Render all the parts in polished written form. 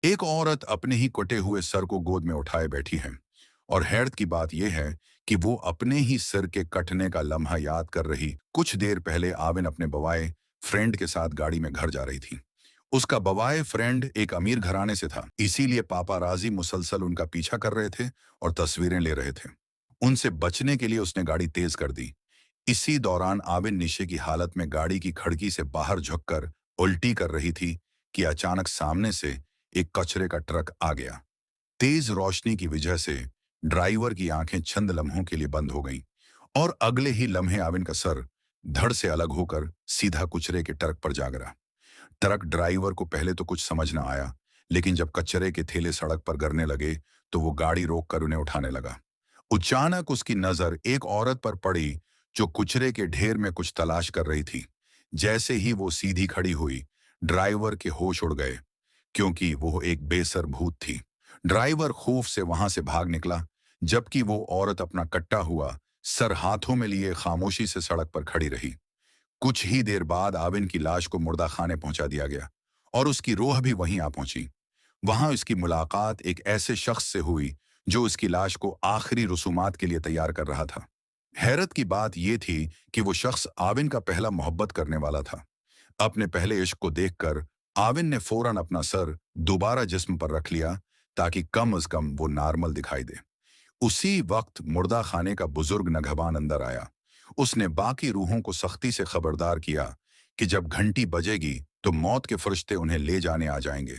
एक औरत अपने ही कटे हुए सर को गोद में उठाए बैठी है और हैरत की बात यह है कि वो अपने ही सिर के कटने का लम्हा याद कर रही। कुछ देर पहले आविन अपने बवाए फ्रेंड के साथ गाड़ी में घर जा रही थी। उसका बवाए फ्रेंड एक अमीर घराने से था, इसीलिए पापाराजी मुसलसल उनका पीछा कर रहे थे और तस्वीरें ले रहे थे। उनसे बचने के लिए उसने गाड़ी तेज कर दी। इसी दौरान आविन नशे की हालत में गाड़ी की खिड़की से बाहर झुककर उल्टी कर रही थी कि अचानक सामने से एक कचरे का ट्रक आ गया। तेज रोशनी की वजह से ड्राइवर की आंखें चंद लम्हों के लिए बंद हो गईं और अगले ही लम्हे आविन का सर धड़ से अलग होकर सीधा कुचरे के ट्रक पर जा गिरा। ट्रक ड्राइवर को पहले तो कुछ समझ ना आया, लेकिन जब कचरे के थैले सड़क पर गिरने लगे तो वो गाड़ी रोककर उन्हें उठाने लगा। अचानक उसकी नजर एक औरत पर पड़ी जो कुचरे के ढेर में कुछ तलाश कर रही थी। जैसे ही वो सीधी खड़ी हुई, ड्राइवर के होश उड़ गए, क्योंकि वो एक बेसर भूत थी। ड्राइवर खौफ से वहां से भाग निकला, जबकि वो औरत अपना कट्टा हुआ सर हाथों में लिए खामोशी से सड़क पर खड़ी रही। कुछ ही देर बाद आविन की लाश को मुर्दा खाने पहुंचा दिया गया और उसकी रूह भी वहीं आ पहुंची। वहां उसकी मुलाकात एक ऐसे शख्स से हुई जो उसकी लाश को आखिरी रसूमात के लिए तैयार कर रहा था। हैरत की बात यह थी कि वो शख्स आविन का पहला मोहब्बत करने वाला था। अपने पहले इश्क को देखकर आविन ने फौरन अपना सर दोबारा जिस्म पर रख लिया ताकि कम अज कम वो नॉर्मल दिखाई दे। उसी वक्त मुर्दा खाने का बुजुर्ग नगहबान अंदर आया। उसने बाकी रूहों को सख्ती से खबरदार किया कि जब घंटी बजेगी तो मौत के फरिश्ते उन्हें ले जाने आ जाएंगे।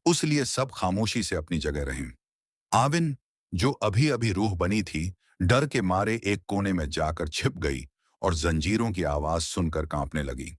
उस लिए सब खामोशी से अपनी जगह रहें। आविन, जो अभी अभी रूह बनी थी, डर के मारे एक कोने में जाकर छिप गई और जंजीरों की आवाज सुनकर कांपने लगी।